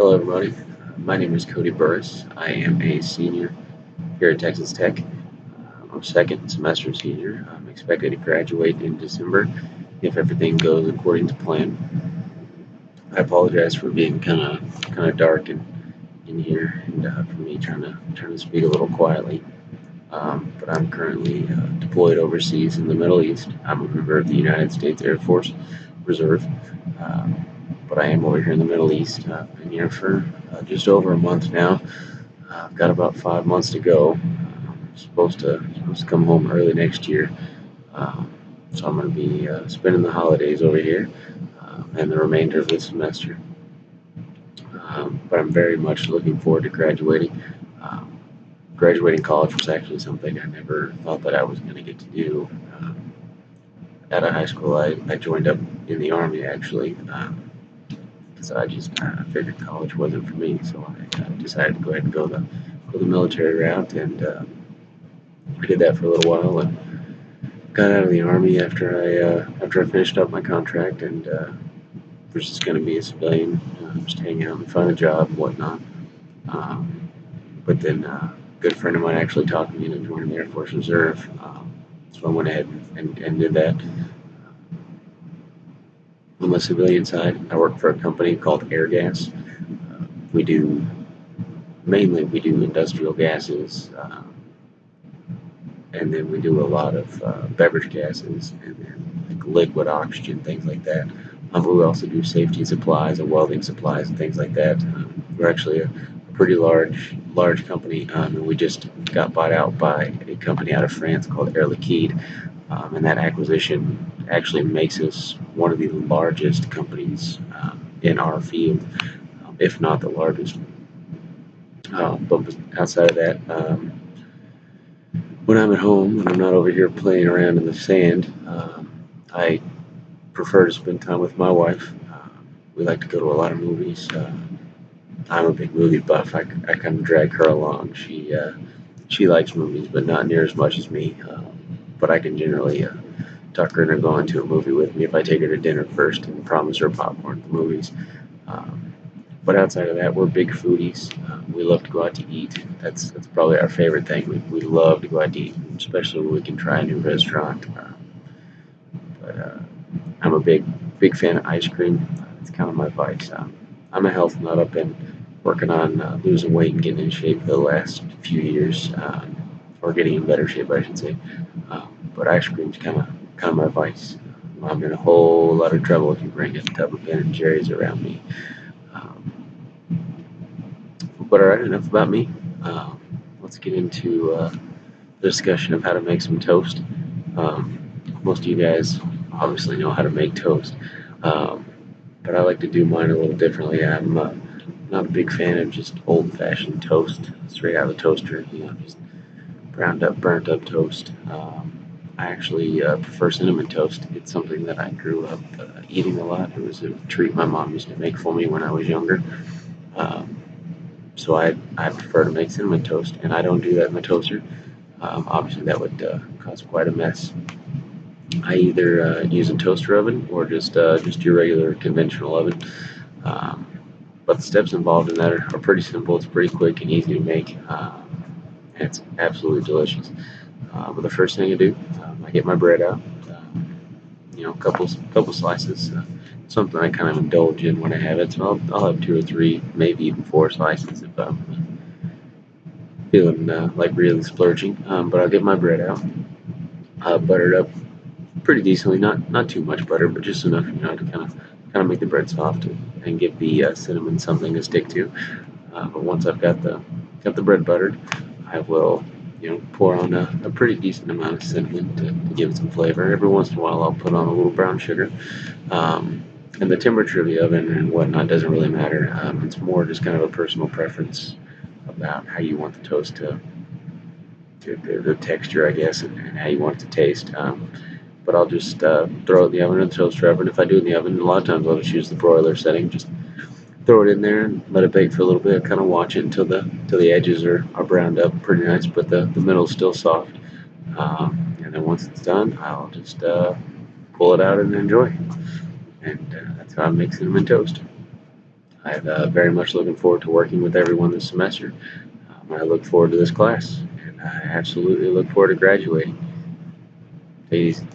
Hello, everybody. My name is Cody Burris. I am a senior here at Texas Tech. I'm a second semester senior. I'm expected to graduate in December if everything goes according to plan. I apologize for being kind of dark in here, and for me trying to speak a little quietly. But I'm currently deployed overseas in the Middle East. I'm a member of the United States Air Force Reserve. Um, but I am over here in the Middle East. I've been here for just over a month now. I've got about 5 months to go. I'm supposed to come home early next year. Um, so I'm going to be spending the holidays over here and the remainder of this semester. But I'm very much looking forward to graduating. Um, Graduating college was actually something I never thought that I was going to get to do. Out of high school, I joined up in the Army actually. So I figured college wasn't for me, so I decided to go ahead and go the military route, and I did that for a little while, and got out of the army after I finished up my contract, and was just going to be a civilian, just hang out and find a job and whatnot. But then a good friend of mine actually talked me into joining the Air Force Reserve, so I went ahead and did that. On the civilian side, I work for a company called Airgas. We do we do industrial gases, and then we do a lot of beverage gases, and then like liquid oxygen, things like that. We also do safety supplies and welding supplies and things like that. We're actually a pretty large company, and we just got bought out by a company out of France called Air Liquide, and that acquisition actually makes us one of the largest companies in our field, if not the largest. But outside of that, when I'm at home and I'm not over here playing around in the sand, I prefer to spend time with my wife. We like to go to a lot of movies. I'm a big movie buff. I kind of drag her along. She likes movies, but not near as much as me. But I can generally talk her into going to a movie with me if I take her to dinner first and promise her popcorn at the movies. Um, but outside of that, we're big foodies. We love to go out to eat. That's probably our favorite thing. We love to go out to eat, especially when we can try a new restaurant. But I'm a big fan of ice cream. It's kind of my vice. I'm a health nut. I've been working on losing weight and getting in shape for the last few years, or getting in better shape, I should say. But ice cream's kind of my vice. I'm in a whole lot of trouble if you bring a tub of Ben and Jerry's around me. Um, but all right, enough about me. Um, let's get into the discussion of how to make some toast. Most of you guys obviously know how to make toast, um, but I like to do mine a little differently. I'm not a big fan of just old-fashioned toast, straight out of the toaster. Just ground up, burnt up toast. I actually prefer cinnamon toast. It's something that I grew up eating a lot. It was a treat my mom used to make for me when I was younger. Um, so I prefer to make cinnamon toast, and I don't do that in the toaster. Obviously, that would cause quite a mess. I either use a toaster oven or just your regular conventional oven. Um, but the steps involved in that are pretty simple. It's pretty quick and easy to make, and it's absolutely delicious. But the first thing I do, I get my bread out. A couple slices. Something I kind of indulge in when I have it. So I'll have two or three, maybe even four slices if I'm feeling like really splurging. But I'll get my bread out, butter it up pretty decently. Not too much butter, but just enough, to kind of make the bread soft and give the cinnamon something to stick to. But once I've got the bread buttered, I will pour on a pretty decent amount of cinnamon to give it some flavor. Every once in a while, I'll put on a little brown sugar. Um, and the temperature of the oven and whatnot doesn't really matter. It's more just kind of a personal preference about how you want the toast to the texture, I guess, and how you want it to taste. But I'll just throw it in the oven or the toaster oven. If I do it in the oven, a lot of times I'll just use the broiler setting. Just throw it in there and let it bake for a little bit. Kind of watch it until the edges are browned up pretty nice, but the middle's still soft. And then once it's done, I'll just pull it out and enjoy. And that's how I make cinnamon toast. I'm very much looking forward to working with everyone this semester. I look forward to this class, and I absolutely look forward to graduating. Take it easy.